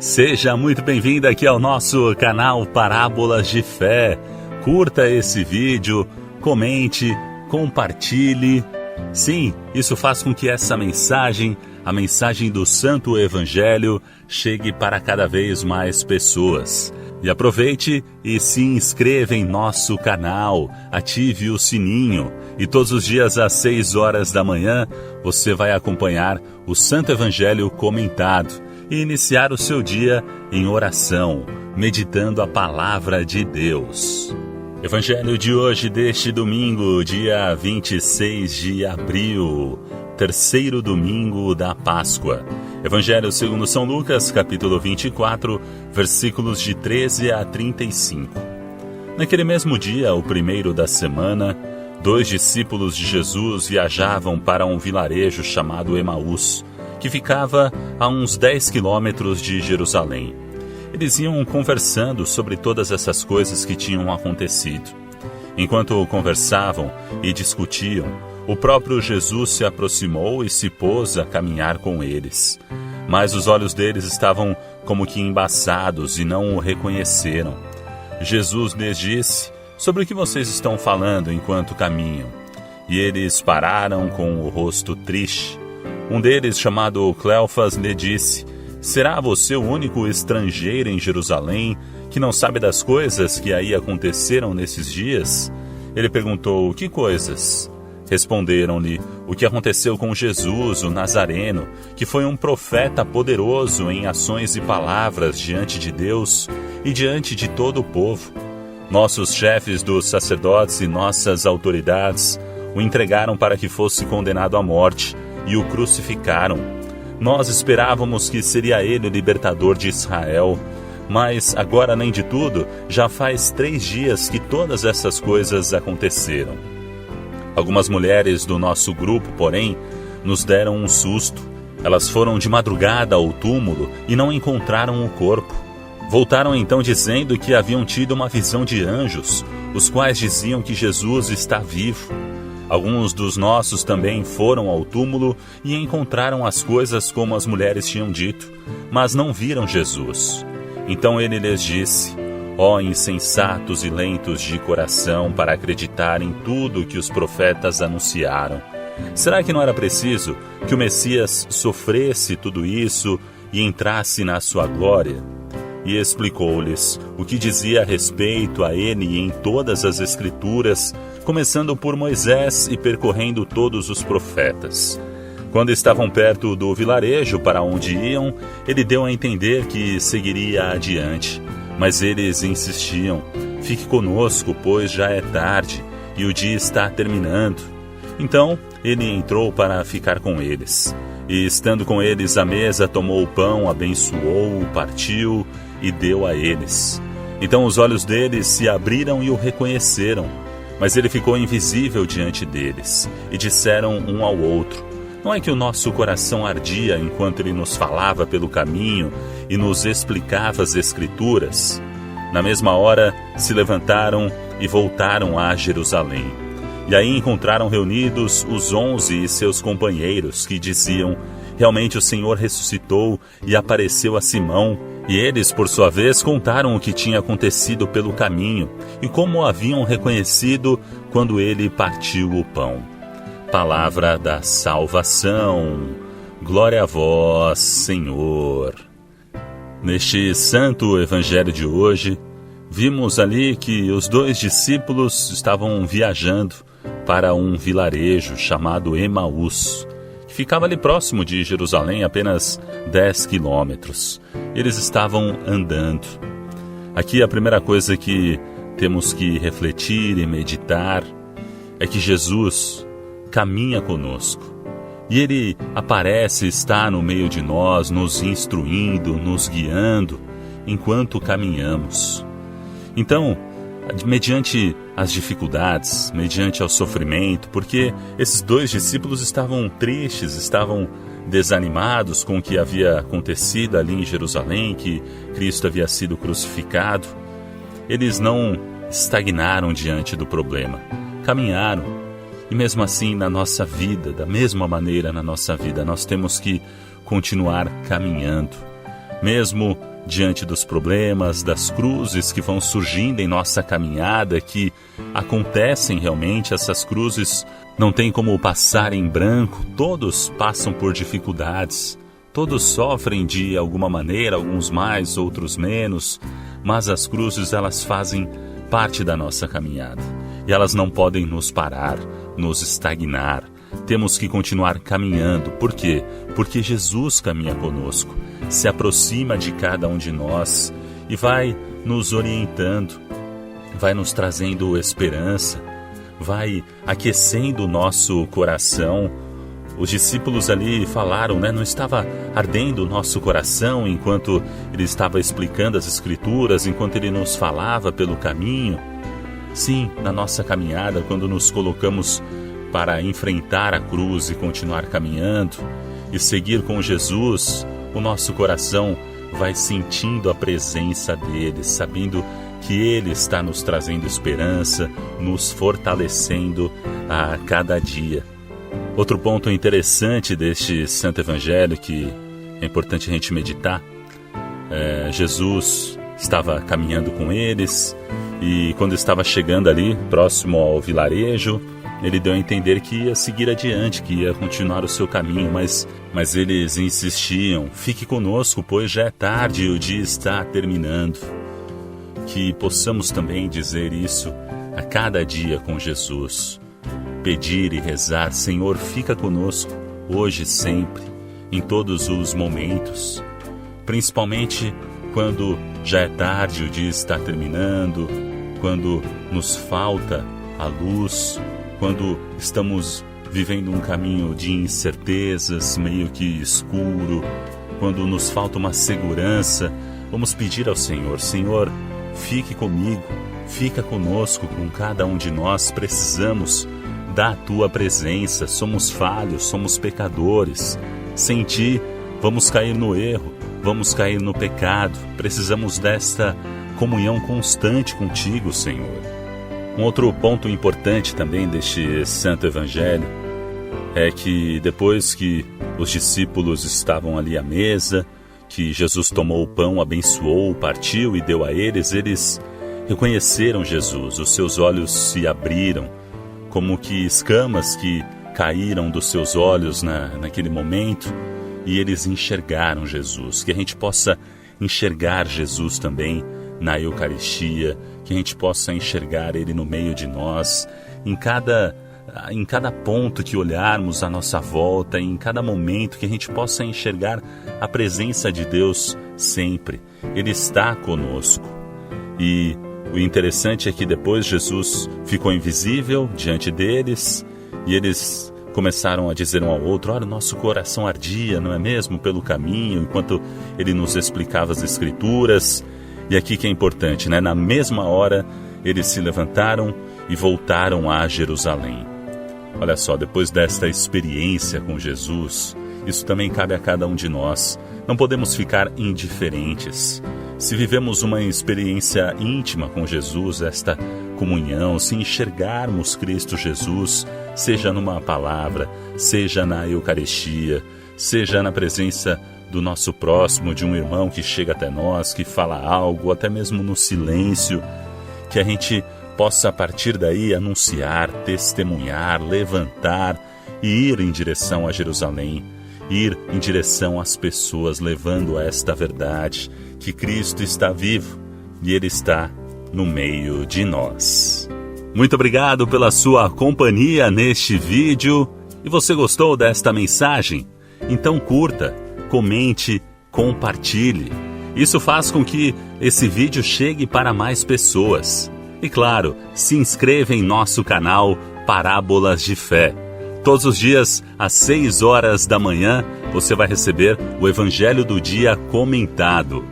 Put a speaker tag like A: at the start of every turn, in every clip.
A: Seja muito bem-vindo aqui ao nosso canal Parábolas de Fé. Curta esse vídeo, comente, compartilhe. Sim, isso faz com que essa mensagem, a mensagem do Santo Evangelho, chegue para cada vez mais pessoas. E aproveite e se inscreva em nosso canal, ative o sininho e todos os dias às 6 horas da manhã você vai acompanhar o Santo Evangelho comentado e iniciar o seu dia em oração, meditando a Palavra de Deus. Evangelho de hoje deste domingo, dia 26 de abril, terceiro domingo da Páscoa. Evangelho segundo São Lucas, capítulo 24, versículos de 13 a 35. Naquele mesmo dia, o primeiro da semana, 2 discípulos de Jesus viajavam para um vilarejo chamado Emaús, que ficava a uns 10 quilômetros de Jerusalém. Eles iam conversando sobre todas essas coisas que tinham acontecido. Enquanto conversavam e discutiam, o próprio Jesus se aproximou e se pôs a caminhar com eles. Mas os olhos deles estavam como que embaçados e não o reconheceram. Jesus lhes disse: "Sobre o que vocês estão falando enquanto caminham?" E eles pararam com o rosto triste. Um deles, chamado Cleofas, lhe disse: "Será você o único estrangeiro em Jerusalém que não sabe das coisas que aí aconteceram nesses dias?" Ele perguntou: "Que coisas?" Responderam-lhe: "O que aconteceu com Jesus, o Nazareno, que foi um profeta poderoso em ações e palavras diante de Deus e diante de todo o povo. Nossos chefes dos sacerdotes e nossas autoridades o entregaram para que fosse condenado à morte e o crucificaram. Nós esperávamos que seria ele o libertador de Israel, mas agora, além de tudo, já faz 3 dias que todas essas coisas aconteceram. Algumas mulheres do nosso grupo, porém, nos deram um susto. Elas foram de madrugada ao túmulo e não encontraram o corpo. Voltaram então dizendo que haviam tido uma visão de anjos, os quais diziam que Jesus está vivo. Alguns dos nossos também foram ao túmulo e encontraram as coisas como as mulheres tinham dito, mas não viram Jesus." Então ele lhes disse: "Ó insensatos e lentos de coração para acreditar em tudo que os profetas anunciaram. Será que não era preciso que o Messias sofresse tudo isso e entrasse na sua glória?" E explicou-lhes o que dizia a respeito a ele em todas as Escrituras, começando por Moisés e percorrendo todos os profetas. Quando estavam perto do vilarejo para onde iam, ele deu a entender que seguiria adiante. Mas eles insistiam: "Fique conosco, pois já é tarde e o dia está terminando." Então ele entrou para ficar com eles. E estando com eles à mesa, tomou o pão, abençoou-o, partiu e deu a eles. Então os olhos deles se abriram e o reconheceram, mas ele ficou invisível diante deles. E disseram um ao outro: "Não é que o nosso coração ardia enquanto ele nos falava pelo caminho e nos explicava as Escrituras?" Na mesma hora se levantaram e voltaram a Jerusalém. E aí encontraram reunidos os 11 e seus companheiros, que diziam: "Realmente o Senhor ressuscitou e apareceu a Simão." E eles, por sua vez, contaram o que tinha acontecido pelo caminho e como o haviam reconhecido quando ele partiu o pão. Palavra da salvação. Glória a vós, Senhor. Neste santo evangelho de hoje, vimos ali que os 2 discípulos estavam viajando para um vilarejo chamado Emaús, que ficava ali próximo de Jerusalém, apenas 10 quilômetros. Eles estavam andando. Aqui a primeira coisa que temos que refletir e meditar é que Jesus caminha conosco. E Ele aparece, está no meio de nós, nos instruindo, nos guiando, enquanto caminhamos. Então, mediante as dificuldades, mediante ao sofrimento, porque esses 2 discípulos estavam tristes, estavam desanimados com o que havia acontecido ali em Jerusalém, que Cristo havia sido crucificado, eles não estagnaram diante do problema, caminharam. E mesmo assim, na nossa vida, da mesma maneira na nossa vida, nós temos que continuar caminhando. Mesmo diante dos problemas, das cruzes que vão surgindo em nossa caminhada, que acontecem realmente, essas cruzes não tem como passar em branco, todos passam por dificuldades, todos sofrem de alguma maneira, alguns mais, outros menos, mas as cruzes elas fazem parte da nossa caminhada e elas não podem nos parar, nos estagnar. Temos que continuar caminhando. Por quê? Porque Jesus caminha conosco, se aproxima de cada um de nós e vai nos orientando, vai nos trazendo esperança, vai aquecendo o nosso coração. Os discípulos ali falaram, né? Não estava ardendo o nosso coração enquanto ele estava explicando as Escrituras, enquanto ele nos falava pelo caminho? Sim, na nossa caminhada, quando nos colocamos para enfrentar a cruz e continuar caminhando e seguir com Jesus, o nosso coração vai sentindo a presença dele, sabendo que ele está nos trazendo esperança, nos fortalecendo a cada dia. Outro ponto interessante deste Santo Evangelho que é importante a gente meditar, Jesus estava caminhando com eles e quando estava chegando ali, próximo ao vilarejo, ele deu a entender que ia seguir adiante, que ia continuar o seu caminho, mas eles insistiam, fique conosco, pois já é tarde e o dia está terminando. Que possamos também dizer isso a cada dia com Jesus. Pedir e rezar, Senhor, fica conosco, hoje e sempre, em todos os momentos. Principalmente quando já é tarde, o dia está terminando, quando nos falta a luz, quando estamos vivendo um caminho de incertezas, meio que escuro, quando nos falta uma segurança, vamos pedir ao Senhor, Senhor, fique comigo, fica conosco, com cada um de nós, precisamos da Tua presença, somos falhos, somos pecadores, sem Ti vamos cair no erro, vamos cair no pecado, precisamos desta comunhão constante contigo, Senhor. Um outro ponto importante também deste Santo Evangelho é que depois que os discípulos estavam ali à mesa, que Jesus tomou o pão, abençoou, partiu e deu a eles, eles reconheceram Jesus, os seus olhos se abriram, como que escamas que caíram dos seus olhos naquele momento, e eles enxergaram Jesus. Que a gente possa enxergar Jesus também na Eucaristia, que a gente possa enxergar Ele no meio de nós, em cada ponto que olharmos à nossa volta, em cada momento que a gente possa enxergar a presença de Deus sempre. Ele está conosco. E o interessante é que depois Jesus ficou invisível diante deles e eles começaram a dizer um ao outro, olha, o nosso coração ardia, não é mesmo, pelo caminho, enquanto ele nos explicava as Escrituras. E aqui que é importante, né? Na mesma hora, eles se levantaram e voltaram a Jerusalém. Olha só, depois desta experiência com Jesus, isso também cabe a cada um de nós. Não podemos ficar indiferentes. Se vivemos uma experiência íntima com Jesus, esta comunhão, se enxergarmos Cristo Jesus, seja numa palavra, seja na Eucaristia, seja na presença do nosso próximo, de um irmão que chega até nós, que fala algo, até mesmo no silêncio, que a gente possa a partir daí anunciar, testemunhar, levantar e ir em direção a Jerusalém, ir em direção às pessoas, levando esta verdade, que Cristo está vivo e Ele está no meio de nós. Muito obrigado pela sua companhia neste vídeo. E você gostou desta mensagem? Então curta, comente, compartilhe. Isso faz com que esse vídeo chegue para mais pessoas. E claro, se inscreva em nosso canal Parábolas de Fé. Todos os dias, às 6 horas da manhã, você vai receber o Evangelho do Dia comentado.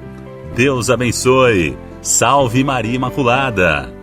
A: Deus abençoe. Salve Maria Imaculada.